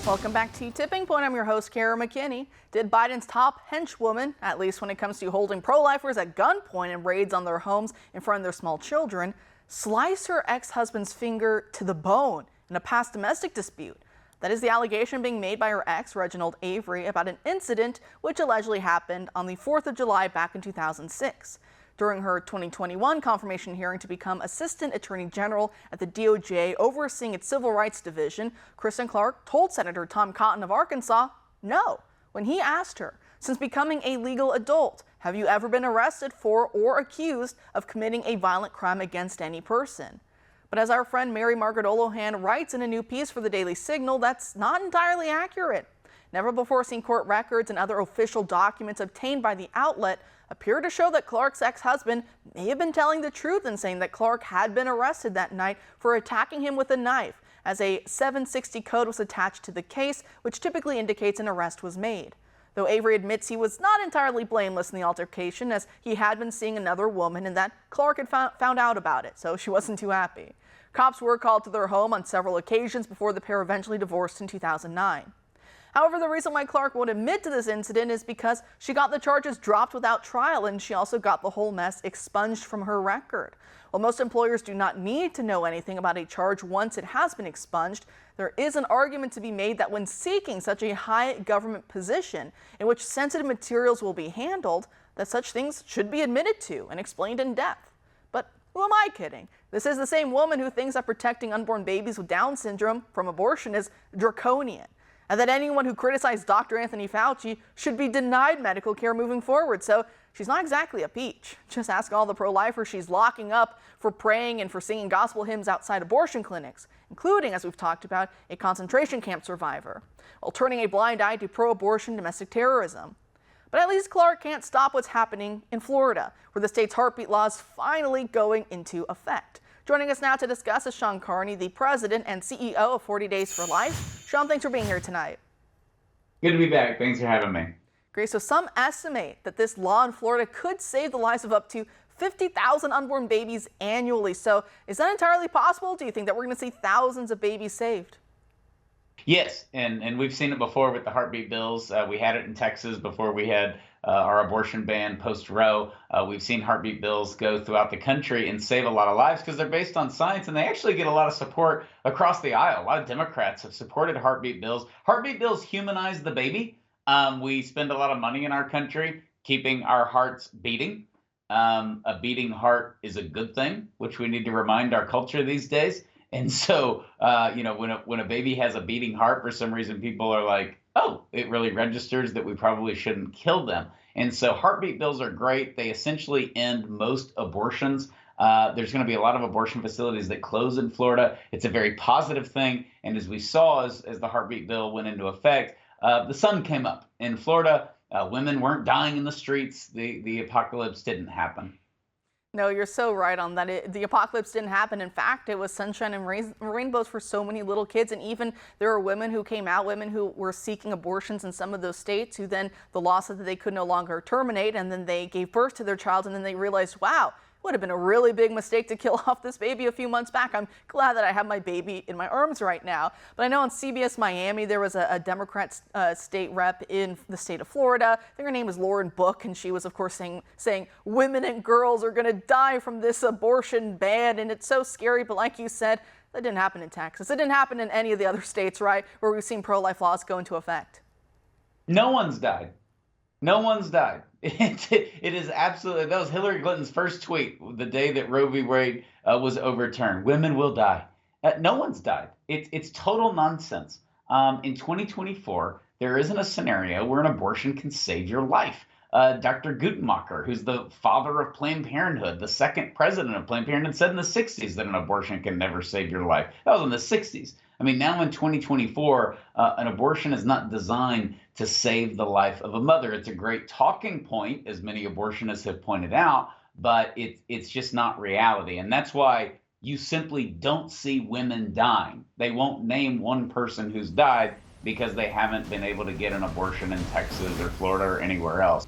Welcome back to Tipping Point. I'm your host, Kara McKinney. Did Biden's top henchwoman, at least when it comes to holding pro-lifers at gunpoint and raids on their homes in front of their small children, slice her ex-husband's finger to the bone in a past domestic dispute? That is the allegation being made by her ex, Reginald Avery, about an incident which allegedly happened on the 4th of July back in 2006. During her 2021 confirmation hearing to become Assistant Attorney General at the DOJ overseeing its Civil Rights Division, Kristen Clark told Senator Tom Cotton of Arkansas no when he asked her, since becoming a legal adult, have you ever been arrested for or accused of committing a violent crime against any person? But as our friend Mary Margaret Olohan writes in a new piece for the Daily Signal, that's not entirely accurate. Never before seen court records and other official documents obtained by the outlet appear to show that Clark's ex-husband may have been telling the truth in saying that Clark had been arrested that night for attacking him with a knife, as a 760 code was attached to the case, which typically indicates an arrest was made. Though Avery admits he was not entirely blameless in the altercation, as he had been seeing another woman and that Clark had found out about it, so she wasn't too happy. Cops were called to their home on several occasions before the pair eventually divorced in 2009. However, the reason why Clark won't admit to this incident is because she got the charges dropped without trial, and she also got the whole mess expunged from her record. While most employers do not need to know anything about a charge once it has been expunged, there is an argument to be made that when seeking such a high government position in which sensitive materials will be handled, that such things should be admitted to and explained in depth. But who am I kidding? This is the same woman who thinks that protecting unborn babies with Down syndrome from abortion is draconian, and that anyone who criticized Dr. Anthony Fauci should be denied medical care moving forward. So she's not exactly a peach. Just ask all the pro-lifers she's locking up for praying and for singing gospel hymns outside abortion clinics, including, as we've talked about, a concentration camp survivor, while turning a blind eye to pro-abortion domestic terrorism. But at least Clark can't stop what's happening in Florida, where the state's heartbeat law is finally going into effect. Joining us now to discuss is Sean Carney, the president and CEO of 40 Days for Life. Sean, thanks for being here tonight. Good to be back. Thanks for having me. Great. So some estimate that this law in Florida could save the lives of up to 50,000 unborn babies annually. So is that entirely possible? Do you think that we're going to see thousands of babies saved? Yes, and we've seen it before with the heartbeat bills. We had it in Texas before we had our abortion ban post-Roe. We've seen heartbeat bills go throughout the country and save a lot of lives because they're based on science, and they actually get a lot of support across the aisle. A lot of Democrats have supported heartbeat bills. Heartbeat bills humanize the baby. We spend a lot of money in our country keeping our hearts beating. A beating heart is a good thing, which we need to remind our culture these days. And so, when a baby has a beating heart, for some reason, people are like, oh, it really registers that we probably shouldn't kill them. And so heartbeat bills are great. They essentially end most abortions. There's going to be a lot of abortion facilities that close in Florida. It's a very positive thing. And as we saw, as the heartbeat bill went into effect, the sun came up in Florida. Women weren't dying in the streets. The apocalypse didn't happen. No, you're so right on that. The apocalypse didn't happen. In fact, it was sunshine and rainbows for so many little kids. And even there are women who came out, women who were seeking abortions in some of those states, who then the law said that they could no longer terminate. And then they gave birth to their child. And then they realized, wow, it would have been a really big mistake to kill off this baby a few months back. I'm glad that I have my baby in my arms right now. But I know on CBS Miami, there was a Democrat state rep in the state of Florida. I think her name was Lauren Book, and she was, of course, saying women and girls are going to die from this abortion ban. And it's so scary. But like you said, that didn't happen in Texas. It didn't happen in any of the other states, right, where we've seen pro-life laws go into effect. No one's died. No one's died. It is absolutely, that was Hillary Clinton's first tweet the day that Roe v. Wade was overturned. Women will die. No one's died. It's total nonsense. In 2024, there isn't a scenario where an abortion can save your life. Dr. Guttmacher, who's the father of Planned Parenthood, the second president of Planned Parenthood, said in the 60s that an abortion can never save your life. That was in the 60s. I mean, now in 2024, an abortion is not designed to save the life of a mother. It's a great talking point, as many abortionists have pointed out, but it's just not reality. And that's why you simply don't see women dying. They won't name one person who's died because they haven't been able to get an abortion in Texas or Florida or anywhere else.